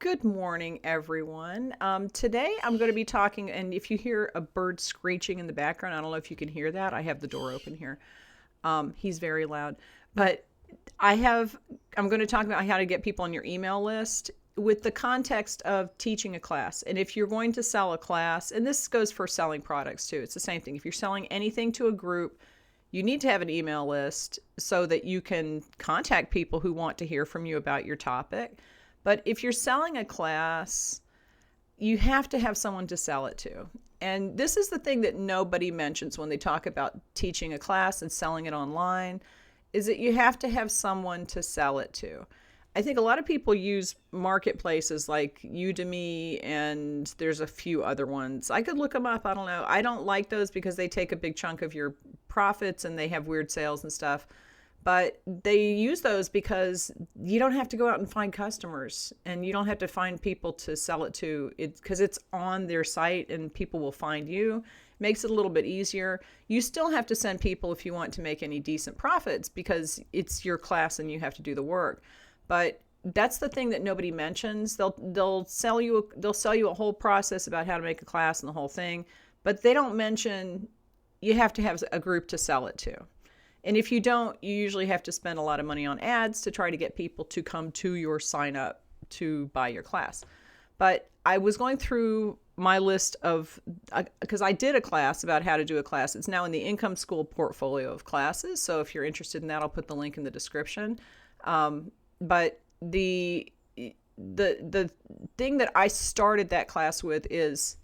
Good morning, everyone. Today I'm going to be talking, and if you hear a bird screeching in the background, I don't know if you can hear that. I have the door open here. He's very loud. But I'm going to talk about how to get people on your email list with the context of teaching a class. And if you're going to sell a class, and this goes for selling products too, it's the same thing. If you're selling anything to a group, you need to have an email list so that you can contact people who want to hear from you about your topic. But if you're selling a class, you have to have someone to sell it to. And this is the thing that nobody mentions when they talk about teaching a class and selling it online, is that you have to have someone to sell it to. I think a lot of people use marketplaces like Udemy, and there's a few other ones. I could look them up. I don't know. I don't like those because they take a big chunk of your profits and they have weird sales and stuff. But they use those because you don't have to go out and find customers, and you don't have to find people to sell it to, because it's on their site and people will find you. Makes it a little bit easier. You still have to send people if you want to make any decent profits, because it's your class and you have to do the work. But that's the thing that nobody mentions. They'll sell you a whole process about how to make a class and the whole thing, but they don't mention you have to have a group to sell it to. And if you don't, you usually have to spend a lot of money on ads to try to get people to come to your sign up to buy your class. But I was going through my list of, because I did a class about how to do a class. It's now in the Income School portfolio of classes. So if you're interested in that, I'll put the link in the description. But the thing that I started that class with is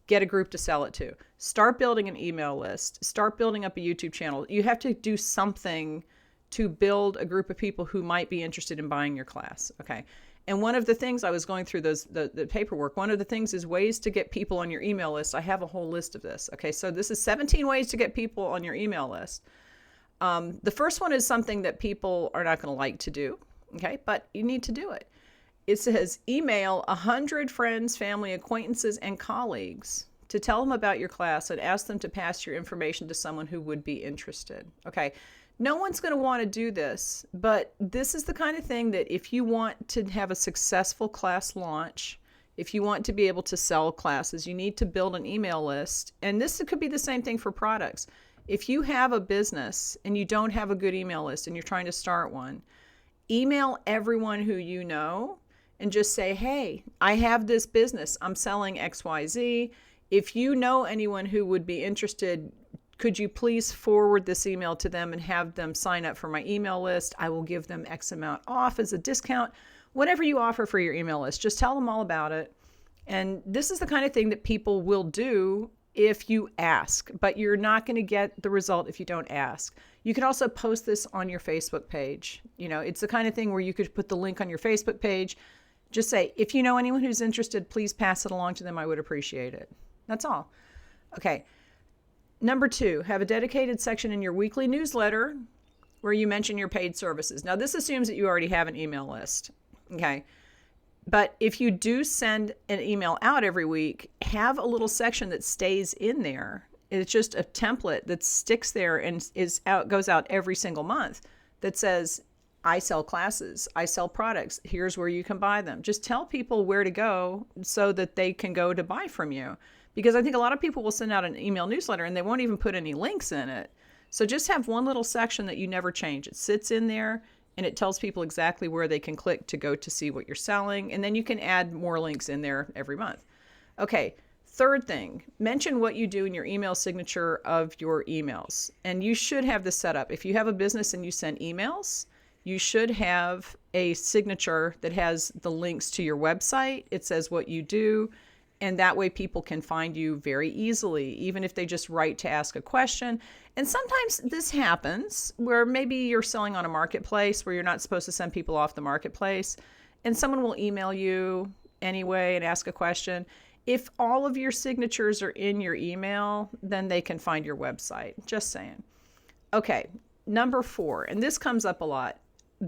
get a group to sell it to. Start building an email list. Start building up a YouTube channel. You have to do something to build a group of people who might be interested in buying your class. Okay. And one of the things I was going through the paperwork, one of the things is ways to get people on your email list. I have a whole list of this. Okay. So this is 17 ways to get people on your email list. The first one is something that people are not going to like to do. Okay. But you need to do it. It says email 100 friends, family, acquaintances, and colleagues to tell them about your class and ask them to pass your information to someone who would be interested. Okay. No one's going to want to do this, but this is the kind of thing that if you want to have a successful class launch, if you want to be able to sell classes, you need to build an email list. And this could be the same thing for products. If you have a business and you don't have a good email list and you're trying to start one, email everyone who you know and just say, hey, I have this business. I'm selling XYZ. If you know anyone who would be interested, could you please forward this email to them and have them sign up for my email list? I will give them X amount off as a discount. Whatever you offer for your email list, just tell them all about it. And this is the kind of thing that people will do if you ask, but you're not going to get the result if you don't ask. You can also post this on your Facebook page. You know, it's the kind of thing where you could put the link on your Facebook page. Just say, if you know anyone who's interested, please pass it along to them. I would appreciate it. That's all. Okay. Number 2, have a dedicated section in your weekly newsletter where you mention your paid services. Now, this assumes that you already have an email list. Okay. But if you do send an email out every week, have a little section that stays in there. It's just a template that sticks there and goes out every single month that says, I sell classes, I sell products, here's where you can buy them. Just tell people where to go so that they can go to buy from you. Because I think a lot of people will send out an email newsletter and they won't even put any links in it. So just have one little section that you never change. It sits in there and it tells people exactly where they can click to go to see what you're selling. And then you can add more links in there every month. Okay. Third thing, mention what you do in your email signature of your emails. And you should have this set up. If you have a business and you send emails, you should have a signature that has the links to your website. It says what you do. And that way people can find you very easily, even if they just write to ask a question. And sometimes this happens where maybe you're selling on a marketplace where you're not supposed to send people off the marketplace, and someone will email you anyway and ask a question. If all of your signatures are in your email, then they can find your website. Just saying. Okay, number 4, and this comes up a lot.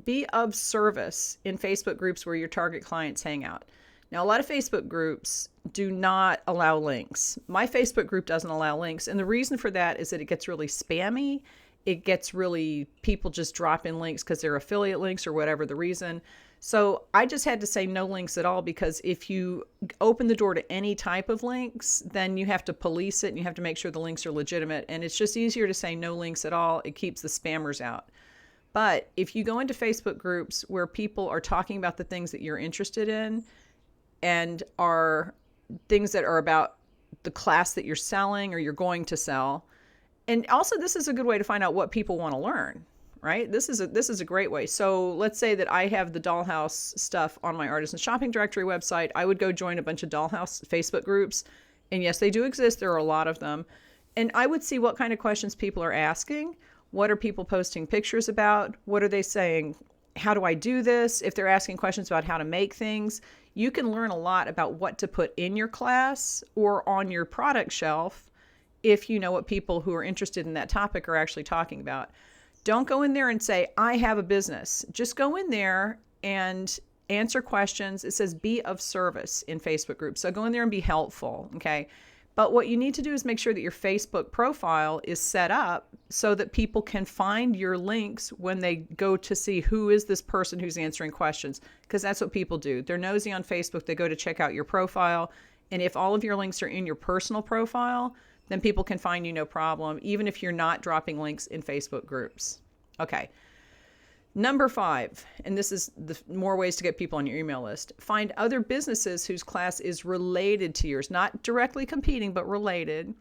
Be of service in Facebook groups where your target clients hang out. Now, a lot of Facebook groups do not allow links. My Facebook group doesn't allow links. And the reason for that is that it gets really spammy. It gets really, people just drop in links because they're affiliate links or whatever the reason. So I just had to say no links at all, because if you open the door to any type of links, then you have to police it and you have to make sure the links are legitimate. And it's just easier to say no links at all. It keeps the spammers out. But if you go into Facebook groups where people are talking about the things that you're interested in and are things that are about the class that you're selling or you're going to sell, and also this is a good way to find out what people want to learn. Right? This is a great way. So let's say that I have the dollhouse stuff on my artisan shopping directory website. I would go join a bunch of dollhouse Facebook groups. And yes, they do exist. There are a lot of them. And I would see what kind of questions people are asking. What are people posting pictures about? What are they saying? How do I do this? If they're asking questions about how to make things, you can learn a lot about what to put in your class or on your product shelf if you know what people who are interested in that topic are actually talking about. Don't go in there and say, I have a business. Just go in there and answer questions. It says be of service in Facebook groups. So go in there and be helpful, okay? But what you need to do is make sure that your Facebook profile is set up so that people can find your links when they go to see who is this person who's answering questions, because that's what people do. They're nosy on Facebook. They go to check out your profile. And if all of your links are in your personal profile, then people can find you no problem, even if you're not dropping links in Facebook groups. Okay. Number 5, and this is the more ways to get people on your email list. Find other businesses whose class is related to yours, not directly competing, but related,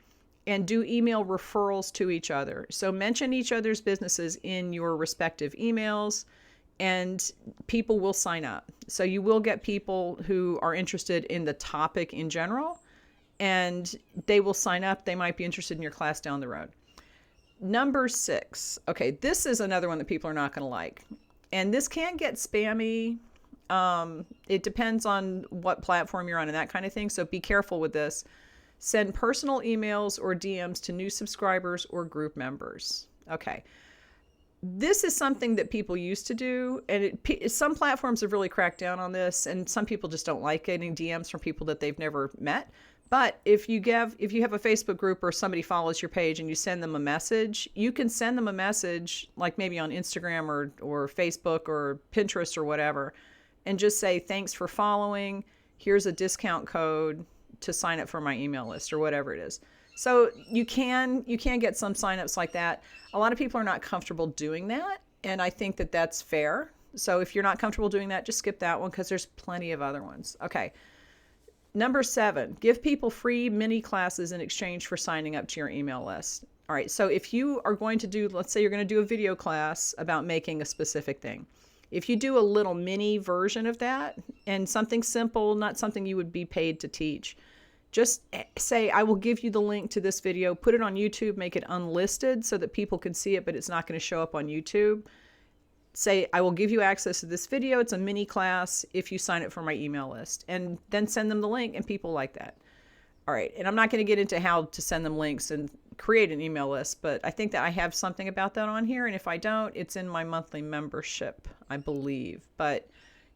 and do email referrals to each other. So mention each other's businesses in your respective emails, and people will sign up. So you will get people who are interested in the topic in general, and they will sign up. They might be interested in your class down the road. Number 6. Okay, this is another one that people are not going to like. And this can get spammy. It depends on what platform you're on and that kind of thing. So be careful with this. Send personal emails or DMs to new subscribers or group members. Okay. This is something that people used to do, and some platforms have really cracked down on this, and some people just don't like getting DMs from people that they've never met. But if you have a Facebook group or somebody follows your page and you send them a message, you can send them a message like maybe on Instagram or Facebook or Pinterest or whatever, and just say, thanks for following. Here's a discount code to sign up for my email list or whatever it is. So you can get some signups like that. A lot of people are not comfortable doing that, and I think that that's fair. So if you're not comfortable doing that, just skip that one because there's plenty of other ones. Okay. Number 7, give people free mini classes in exchange for signing up to your email list. All right, so if you are going to do, let's say you're going to do a video class about making a specific thing. If you do a little mini version of that and something simple, not something you would be paid to teach, just say, I will give you the link to this video, put it on YouTube, make it unlisted so that people can see it, but it's not going to show up on YouTube. Say, I will give you access to this video. It's a mini class if you sign up for my email list, and then send them the link, and people like that. All right. And I'm not going to get into how to send them links and create an email list, but I think that I have something about that on here. And if I don't, it's in my monthly membership, I believe. But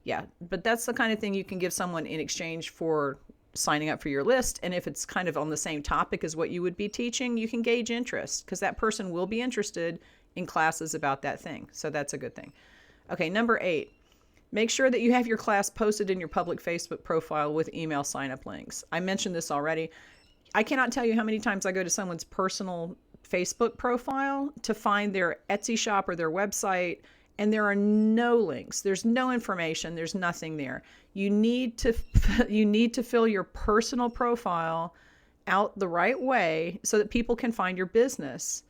yeah, but that's the kind of thing you can give someone in exchange for signing up for your list. And if it's kind of on the same topic as what you would be teaching, you can gauge interest because that person will be interested in classes about that thing. So that's a good thing. Okay, number 8, make sure that you have your class posted in your public Facebook profile with email sign-up links. I mentioned this already. I cannot tell you how many times I go to someone's personal Facebook profile to find their Etsy shop or their website, and there are no links. There's no information. There's nothing there. You need to fill your personal profile out the right way so that people can find your business.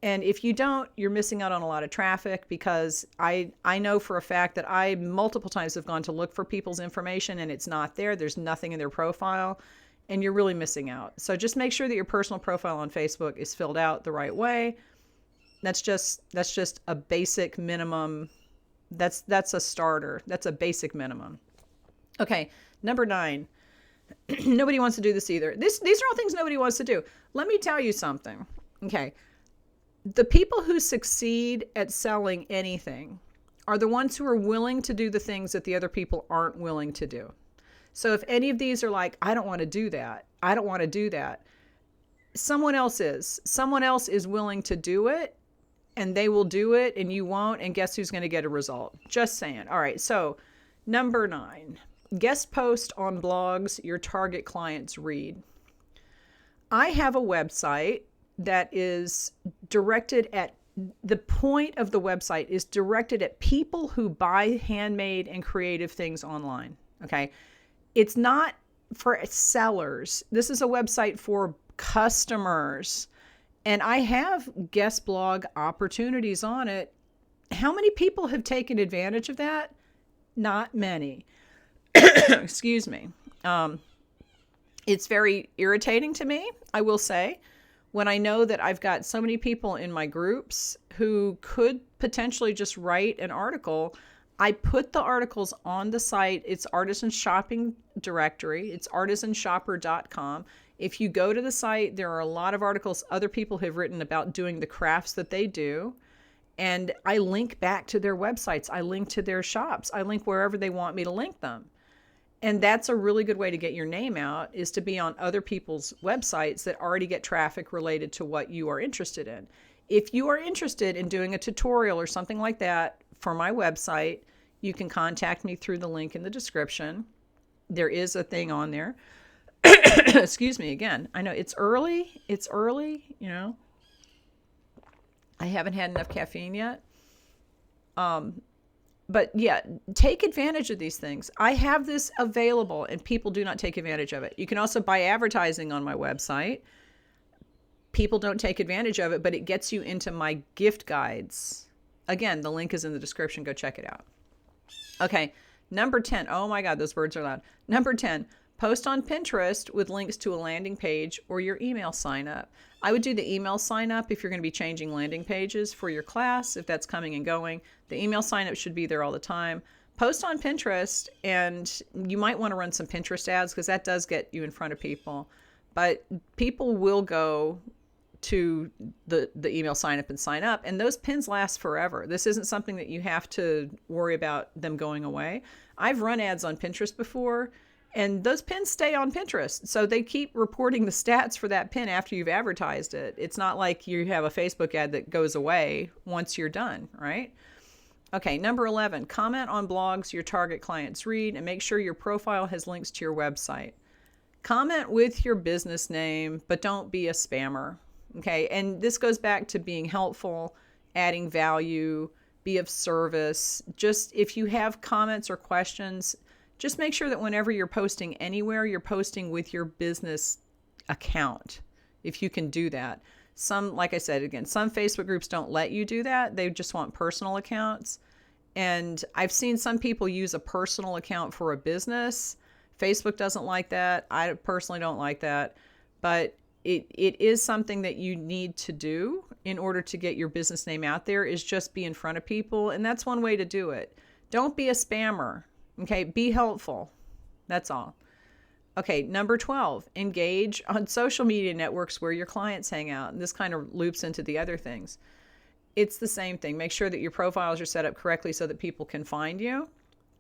And if you don't, you're missing out on a lot of traffic because I know for a fact that I multiple times have gone to look for people's information and it's not there. There's nothing in their profile and you're really missing out. So just make sure that your personal profile on Facebook is filled out the right way. That's just a basic minimum. That's a starter. That's a basic minimum. Okay, number 9. Nobody wants to do this either. These are all things nobody wants to do. Let me tell you something. Okay. The people who succeed at selling anything are the ones who are willing to do the things that the other people aren't willing to do. So if any of these are like, I don't want to do that. I don't want to do that. Someone else is. Someone else is willing to do it and they will do it and you won't. And guess who's going to get a result? Just saying. All right. So Number 9, guest post on blogs your target clients read. I have a website that is directed at, the point of the website is directed at people who buy handmade and creative things online. Okay. It's not for sellers. This is a website for customers. And I have guest blog opportunities on it. How many people have taken advantage of that? Not many. Excuse me. It's very irritating to me, I will say, when I know that I've got so many people in my groups who could potentially just write an article. I put the articles on the site. It's Artisan Shopping Directory. It's artisanshopper.com. If you go to the site, there are a lot of articles other people have written about doing the crafts that they do. And I link back to their websites. I link to their shops. I link wherever they want me to link them. And that's a really good way to get your name out, is to be on other people's websites that already get traffic related to what you are interested in. If you are interested in doing a tutorial or something like that for my website, you can contact me through the link in the description. There is a thing on there. Excuse me again. I know it's early. It's early, you know. I haven't had enough caffeine yet. But yeah, take advantage of these things. I have this available and people do not take advantage of it. You can also buy advertising on my website. People don't take advantage of it, but it gets you into my gift guides. Again, the link is in the description. Go check it out. Okay, number 10. Oh my God, those birds are loud. Number 10, post on Pinterest with links to a landing page or your email sign up. I would do the email sign up if you're going to be changing landing pages for your class, if that's coming and going. The email sign up should be there all the time. Post on Pinterest, and you might want to run some Pinterest ads because that does get you in front of people. But people will go to the email sign up and sign up, and those pins last forever. This isn't something that you have to worry about them going away. I've run ads on Pinterest before, and those pins stay on Pinterest. So they keep reporting the stats for that pin after you've advertised it. It's not like you have a Facebook ad that goes away once you're done, right? Okay, number 11, comment on blogs your target clients read and make sure your profile has links to your website. Comment with your business name, but don't be a spammer. Okay, and this goes back to being helpful, adding value, be of service. Just if you have comments or questions, just make sure that whenever you're posting anywhere, you're posting with your business account, if you can do that. Some, like I said, again, some Facebook groups don't let you do that. They just want personal accounts. And I've seen some people use a personal account for a business. Facebook doesn't like that. I personally don't like that. But it is something that you need to do in order to get your business name out there, is just be in front of people. And that's one way to do it. Don't be a spammer. Okay, be helpful. That's all. Okay, number 12, engage on social media networks where your clients hang out. And this kind of loops into the other things. It's the same thing. Make sure that your profiles are set up correctly so that people can find you.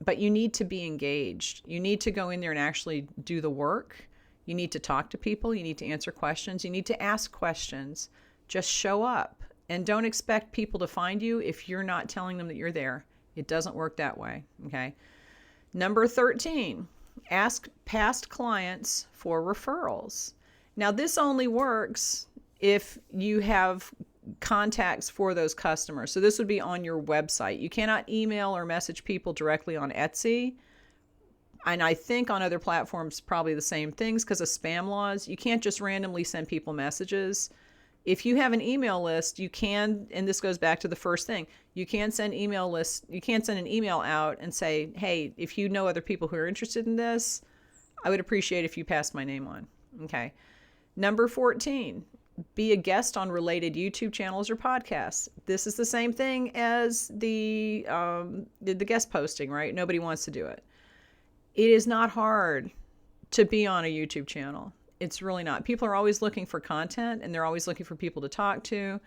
But you need to be engaged. You need to go in there and actually do the work. You need to talk to people. You need to answer questions. You need to ask questions. Just show up. And don't expect people to find you if you're not telling them that you're there. It doesn't work that way. Okay. Number 13, ask past clients for referrals. Now, this only works if you have contacts for those customers. So this would be on your website. You cannot email or message people directly on Etsy. And I think on other platforms, probably the same things because of spam laws. You can't just randomly send people messages. If you have an email list, you can, and this goes back to the first thing, you can send email lists. You can't send an email out and say, hey, if you know other people who are interested in this, I would appreciate if you passed my name on. Okay. Number 14, be a guest on related YouTube channels or podcasts. This is the same thing as the guest posting, right? Nobody wants to do it. It is not hard to be on a YouTube channel. It's really not. People are always looking for content and they're always looking for people to talk to.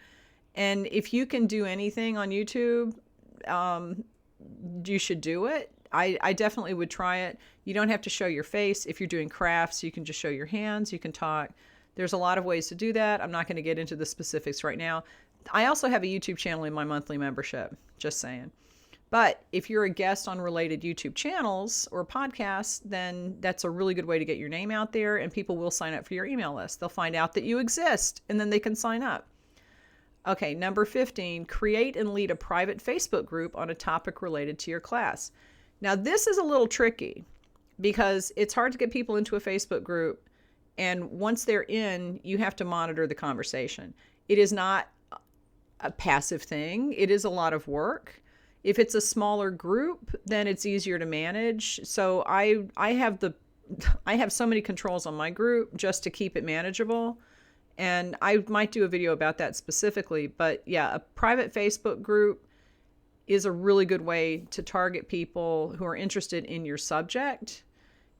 And if you can do anything on YouTube, you should do it. I definitely would try it. You don't have to show your face. If you're doing crafts, you can just show your hands. You can talk. There's a lot of ways to do that. I'm not going to get into the specifics right now. I also have a YouTube channel in my monthly membership, just saying. But if you're a guest on related YouTube channels or podcasts, then that's a really good way to get your name out there, and people will sign up for your email list. They'll find out that you exist, and then they can sign up. Okay, number 15, create and lead a private Facebook group on a topic related to your class. Now, this is a little tricky because it's hard to get people into a Facebook group, and once they're in, you have to monitor the conversation. It is not a passive thing. It is a lot of work. If it's a smaller group, then it's easier to manage. So I have so many controls on my group just to keep it manageable. And I might do a video about that specifically. But yeah, a private Facebook group is a really good way to target people who are interested in your subject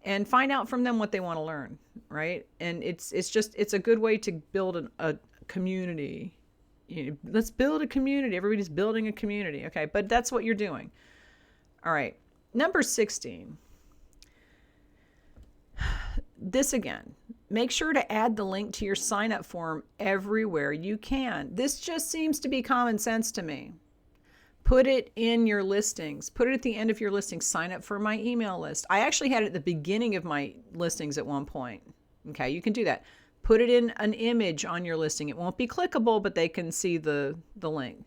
and find out from them what they want to learn, right? And it's a good way to build a community. Let's build a community. Everybody's building a community. Okay, but that's what you're doing. All right. Number 16. This again. Make sure to add the link to your sign-up form everywhere you can. This just seems to be common sense to me. Put it in your listings. Put it at the end of your listings. Sign up for my email list. I actually had it at the beginning of my listings at one point. Okay, you can do that. Put it in an image on your listing. It won't be clickable, but they can see the link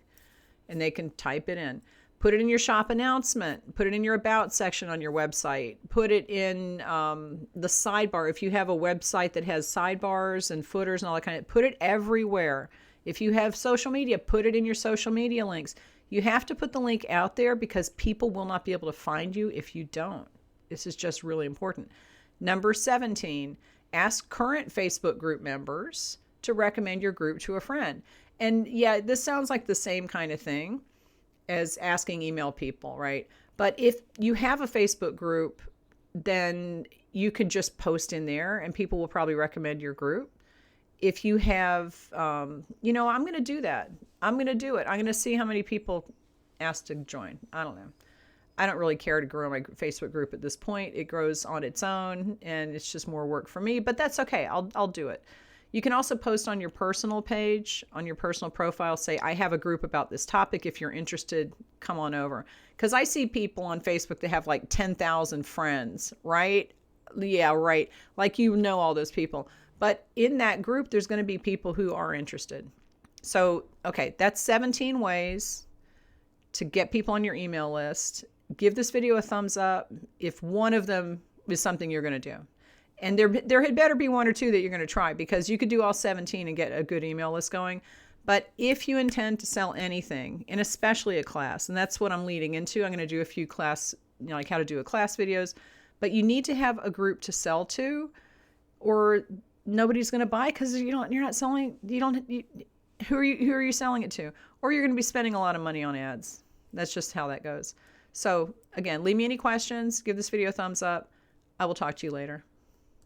and they can type it in. Put it in your shop announcement. Put it in your about section on your website. Put it in the sidebar. If you have a website that has sidebars and footers and all that kind of, put it everywhere. If you have social media, put it in your social media links. You have to put the link out there because people will not be able to find you if you don't. This is just really important. Number 17, ask current Facebook group members to recommend your group to a friend. And yeah, this sounds like the same kind of thing as asking email people, right? But if you have a Facebook group, then you can just post in there and people will probably recommend your group. If you have, I'm going to do that. I'm going to do it. I'm going to see how many people ask to join. I don't know. I don't really care to grow my Facebook group at this point. It grows on its own and it's just more work for me, but that's okay. I'll do it. You can also post on your personal page, on your personal profile, say, I have a group about this topic. If you're interested, come on over. Because I see people on Facebook that have like 10,000 friends, right? Yeah, right. Like, all those people. But in that group, there's going to be people who are interested. So, okay, that's 17 ways to get people on your email list. Give this video a thumbs up if one of them is something you're going to do. And there had better be one or two that you're going to try, because you could do all 17 and get a good email list going. But if you intend to sell anything, and especially a class, and that's what I'm leading into, I'm going to do a few class, like how to do a class videos, but you need to have a group to sell to, or nobody's going to buy because you're not selling. Who are you selling it to? Or you're going to be spending a lot of money on ads. That's just how that goes. So again, leave me any questions. Give this video a thumbs up. I will talk to you later.